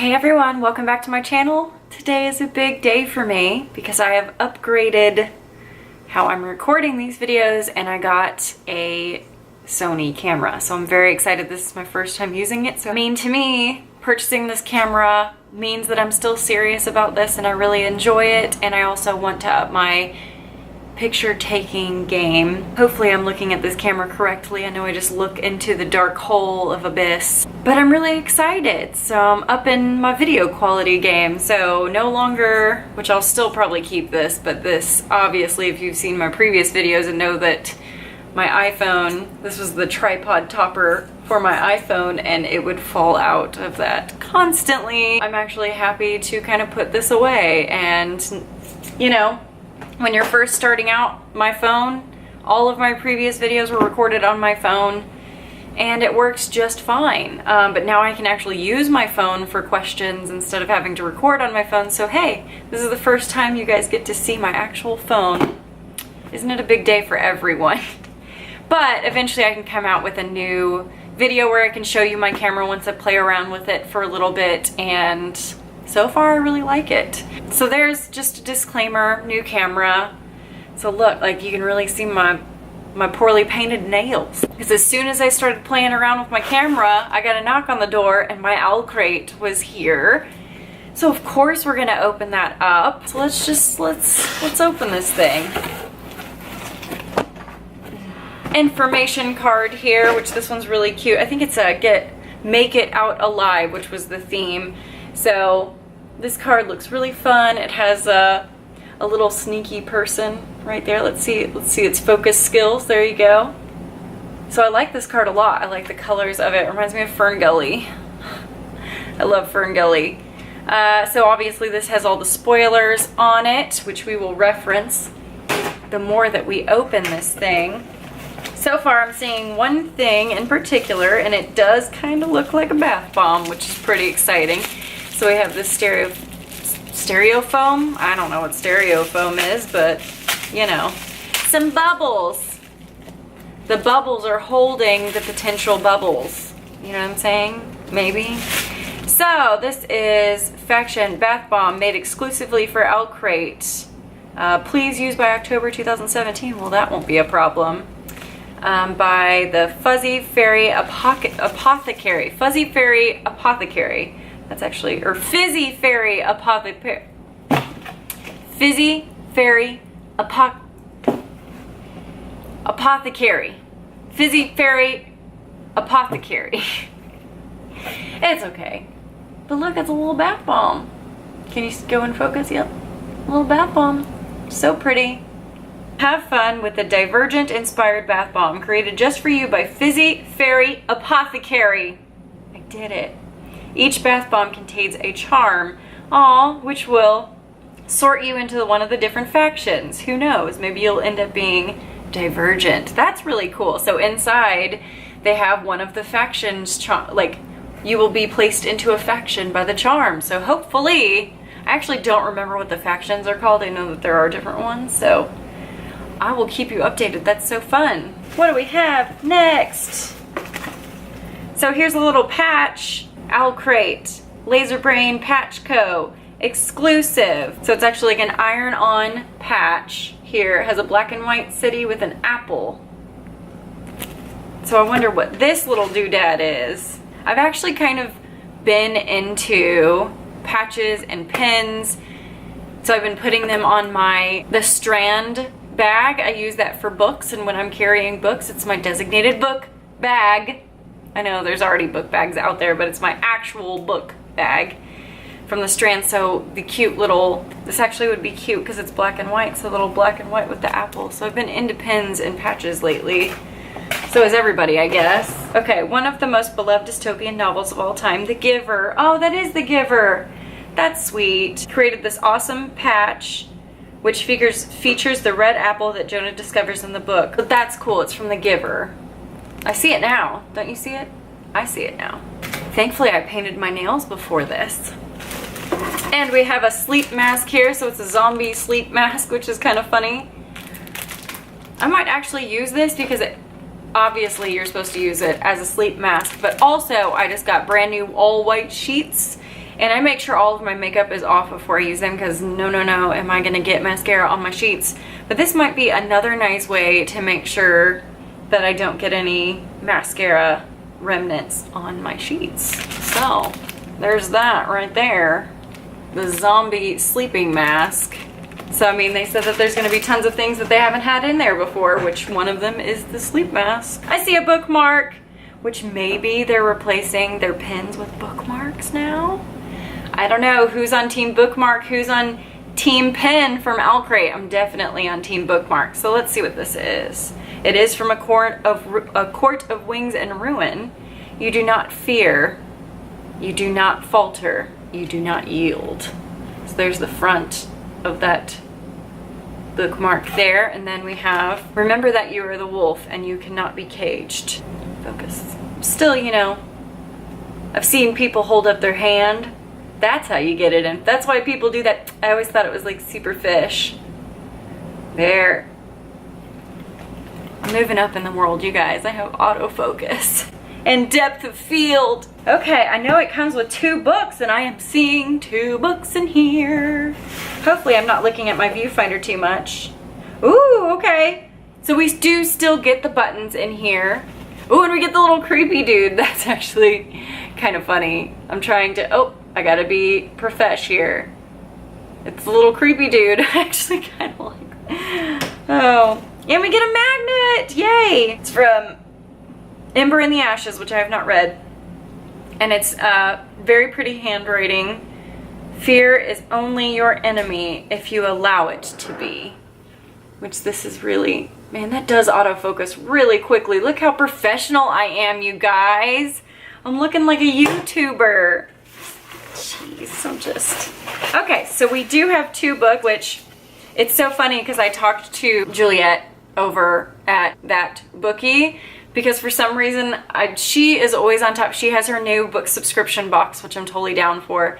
Hey everyone, welcome back to my channel. Today is a big day for me because I have upgraded how I'm recording these videos and I got a Sony camera. So I'm very excited. This is my first time using it. So to me, purchasing this camera means that I'm still serious about this and I really enjoy it, and I also want to up my picture taking game. Hopefully I'm looking at this camera correctly. I know I just look into the dark hole of abyss, but I'm really excited. So I'm upping my video quality game. So no longer, which I'll still probably keep this, but this obviously, if you've seen my previous videos and know that my iPhone, this was the tripod topper for my iPhone and it would fall out of that constantly. I'm actually happy to kind of put this away, and you know, when you're first starting out, my phone, all of my previous videos were recorded on my phone and it works just fine. But now I can actually use my phone for questions instead of having to record on my phone. So hey, this is the first time you guys get to see my actual phone. Isn't it a big day for everyone? But eventually I can come out with a new video where I can show you my camera once I play around with it for a little bit, and so far I really like it. So there's just a disclaimer, new camera. So look, like you can really see my poorly painted nails. Because as soon as I started playing around with my camera, I got a knock on the door and my OwlCrate was here. So of course we're gonna open that up. So let's open this thing. Information card here, which this one's really cute. I think it's a Make It Out Alive, which was the theme. So this card looks really fun. It has a little sneaky person right there. Let's see its focus skills. There you go. So I like this card a lot. I like the colors of it. It reminds me of Fern Gully. I love Fern Gully. So obviously this has all the spoilers on it, which we will reference the more that we open this thing. So far I'm seeing one thing in particular, and it does kind of look like a bath bomb, which is pretty exciting. So we have this stereo foam. I don't know what stereo foam is, but you know, some bubbles. The bubbles are holding the potential bubbles. You know what I'm saying? Maybe. So this is Faction Bath Bomb, made exclusively for OwlCrate. Please use by October 2017. Well, that won't be a problem. By the Fuzzy Fairy Apothecary. Fuzzy Fairy Apothecary. That's actually, or Fizzy Fairy Apothecary. Fizzy Fairy Apothecary. Fizzy Fairy Apothecary. It's okay. But look, it's a little bath bomb. Can you go in focus? Yep. A little bath bomb. So pretty. Have fun with the Divergent inspired bath bomb created just for you by Fizzy Fairy Apothecary. I did it. Each bath bomb contains a charm, which will sort you into one of the different factions. Who knows? Maybe you'll end up being Divergent. That's really cool. So inside they have one of the factions, like you will be placed into a faction by the charm. So hopefully, I actually don't remember what the factions are called. I know that there are different ones, so I will keep you updated. That's so fun. What do we have next? So here's a little patch. OwlCrate Laser Brain Patch Co. exclusive. So it's actually like an iron-on patch. Here it has a black and white city with an apple. So I wonder what this little doodad is. I've actually kind of been into patches and pins. So I've been putting them on the strand bag. I use that for books, and when I'm carrying books, it's my designated book bag. I know there's already book bags out there, but it's my actual book bag from the strand. So the cute little, this actually would be cute because it's black and white, so little black and white with the apple. So I've been into pins and patches lately. So is everybody, I guess. Okay, one of the most beloved dystopian novels of all time, The Giver. Oh, that is The Giver. That's sweet. Created this awesome patch which features the red apple that Jonah discovers in the book. But that's cool, it's from The Giver. I see it now, don't you see it? I see it now. Thankfully I painted my nails before this. And we have a sleep mask here, so it's a zombie sleep mask, which is kind of funny. I might actually use this because obviously you're supposed to use it as a sleep mask, but also I just got brand new all white sheets And I make sure all of my makeup is off before I use them because no, am I gonna get mascara on my sheets. But this might be another nice way to make sure that I don't get any mascara remnants on my sheets. So there's that right there. The zombie sleeping mask. So I mean, they said that there's gonna be tons of things that they haven't had in there before, which one of them is the sleep mask. I see a bookmark, which maybe they're replacing their pens with bookmarks now. I don't know who's on team bookmark, who's on team pen from OwlCrate. I'm definitely on team bookmark. So let's see what this is. It is from a court of wings and ruin. You do not fear, you do not falter, you do not yield. So there's the front of that bookmark there, and then we have, remember that you are the wolf and you cannot be caged. Focus. Still, you know, I've seen people hold up their hand. That's how you get it in. That's why people do that. I always thought it was like super fish. There. I'm moving up in the world, you guys. I have autofocus and depth of field. Okay, I know it comes with 2 books, and I am seeing 2 books in here. Hopefully I'm not looking at my viewfinder too much. Ooh, okay. So we do still get the buttons in here. Ooh, and we get the little creepy dude. That's actually kind of funny. I'm trying to, oh, I gotta be profesh here. It's the little creepy dude. I actually kind of like that. Oh, and we get a magnet, yay. It's from Ember in the Ashes, which I have not read. And it's very pretty handwriting. Fear is only your enemy if you allow it to be. Which this is really, man, that does autofocus really quickly. Look how professional I am, you guys. I'm looking like a YouTuber. Jeez, I'm just... Okay, so we do have 2 books, which it's so funny because I talked to Juliet over at that bookie because for some reason she is always on top. She has her new book subscription box, which I'm totally down for.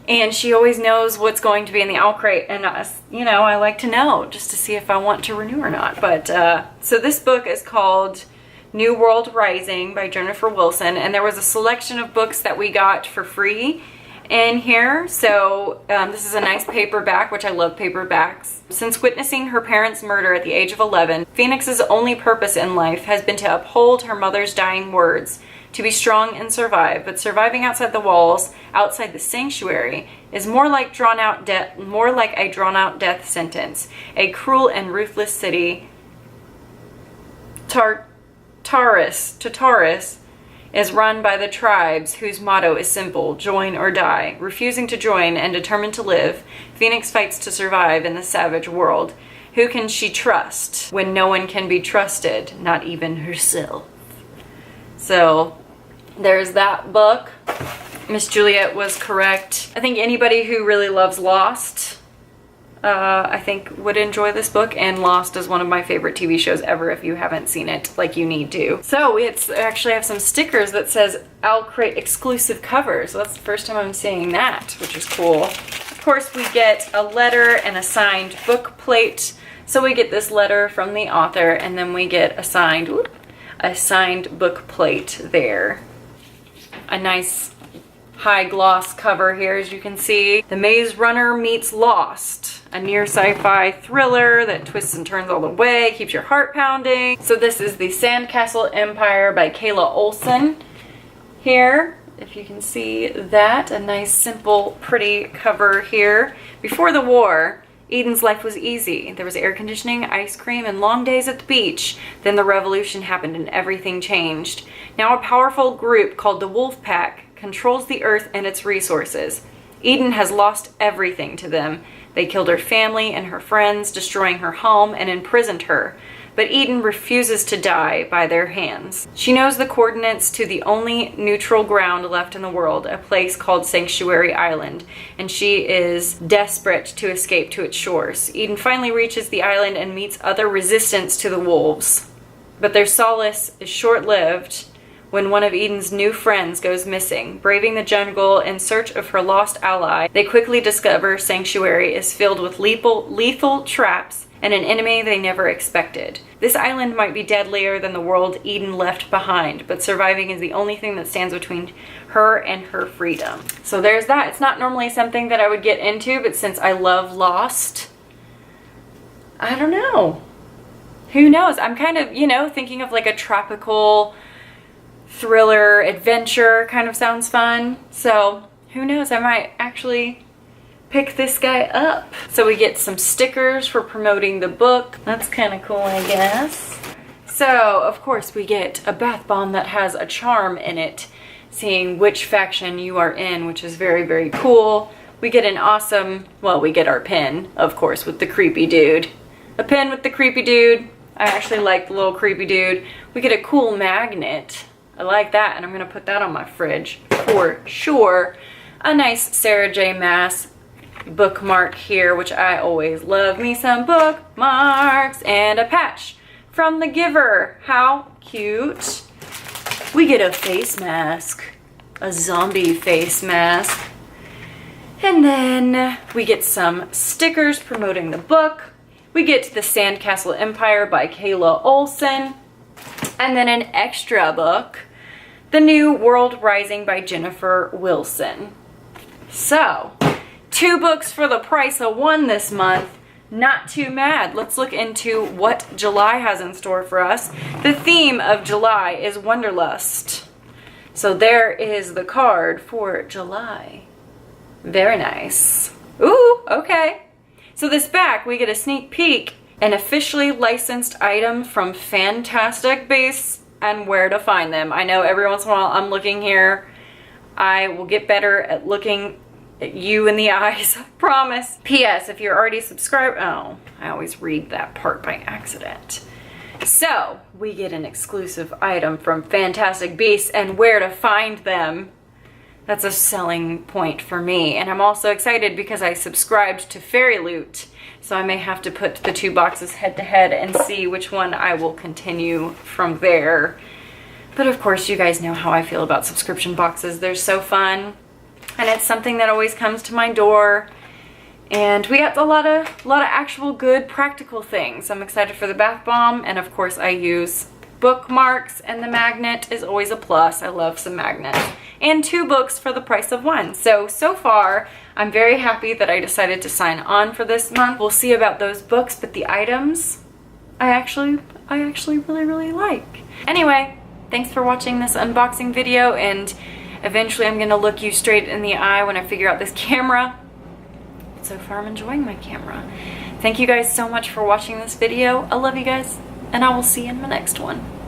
And she always knows what's going to be in the OwlCrate, and you know, I like to know just to see if I want to renew or not. But so this book is called New World Rising by Jennifer Wilson, and there was a selection of books that we got for free in here. So this is a nice paperback, which I love paperbacks. Since witnessing her parents' murder at the age of 11, Phoenix's only purpose in life has been to uphold her mother's dying words, to be strong and survive. But surviving outside the walls, outside the sanctuary, is more like a drawn out death sentence. A cruel and ruthless city, Tartarus, is run by the tribes whose motto is simple: join or die. Refusing to join and determined to live, Phoenix fights to survive in the savage world. Who can she trust when no one can be trusted, not even herself? So there's that book. Miss Juliet was correct. I think anybody who really loves Lost, I think would enjoy this book, and Lost is one of my favorite TV shows ever. If you haven't seen it, like, you need to. So we actually have some stickers that says OwlCrate exclusive cover. So that's the first time I'm seeing that, which is cool. Of course, we get a letter and a signed book plate. So we get this letter from the author, and then we get a signed book plate there. A nice high gloss cover here, as you can see. The Maze Runner meets Lost, a near sci-fi thriller that twists and turns all the way, keeps your heart pounding. So this is the Sandcastle Empire by Kayla Olson here. If you can see that, a nice, simple, pretty cover here. Before the war, Eden's life was easy. There was air conditioning, ice cream, and long days at the beach. Then the revolution happened and everything changed. Now a powerful group called the Wolf Pack controls the earth and its resources. Eden has lost everything to them. They killed her family and her friends, destroying her home, and imprisoned her. But Eden refuses to die by their hands. She knows the coordinates to the only neutral ground left in the world, a place called Sanctuary Island, and she is desperate to escape to its shores. Eden finally reaches the island and meets other resistance to the wolves. But their solace is short-lived when one of Eden's new friends goes missing. Braving the jungle in search of her lost ally, they quickly discover Sanctuary is filled with lethal traps and an enemy they never expected. This island might be deadlier than the world Eden left behind, but surviving is the only thing that stands between her and her freedom. So there's that. It's not normally something that I would get into, but since I love Lost, I don't know. Who knows? I'm kind of, you know, thinking of like a tropical thriller adventure kind of sounds fun. So who knows? I might actually pick this guy up. So we get some stickers for promoting the book. That's kind of cool, I guess. So of course we get a bath bomb that has a charm in it, seeing which faction you are in, which is very, very cool. We get an awesome, well, we get our pin, of course, with the creepy dude. A pin with the creepy dude. I actually like the little creepy dude. We get a cool magnet. I like that, and I'm gonna put that on my fridge for sure. A nice Sarah J. Maas bookmark here, which I always love me some bookmarks, and a patch from The Giver. How cute. We get a face mask, a zombie face mask, and then we get some stickers promoting the book. We get the Sandcastle Empire by Kayla Olson, and then an extra book, The New World Rising by Jennifer Wilson. So 2 books for the price of 1 this month. Not too mad. Let's look into what July has in store for us. The theme of July is Wanderlust. So there is the card for July. Very nice. Ooh, okay. So this back, we get a sneak peek, an officially licensed item from Fantastic Beasts and where to find them. I know every once in a while I'm looking here. I will get better at looking at you in the eyes, I promise. P.S. If you're already subscribed, oh, I always read that part by accident. So we get an exclusive item from Fantastic Beasts and where to find them. That's a selling point for me. And I'm also excited because I subscribed to Fairy Loot. So I may have to put the 2 boxes head to head and see which one I will continue from there. But of course, you guys know how I feel about subscription boxes. They're so fun. And it's something that always comes to my door. And we got a lot of actual good practical things. I'm excited for the bath bomb. And of course, I use bookmarks, and the magnet is always a plus. I love some magnets. And 2 books for the price of 1. So far, I'm very happy that I decided to sign on for this month. We'll see about those books, but the items I actually really, really like. Anyway, thanks for watching this unboxing video, and eventually I'm gonna look you straight in the eye when I figure out this camera. So far, I'm enjoying my camera. Thank you guys so much for watching this video. I love you guys, and I will see you in my next one.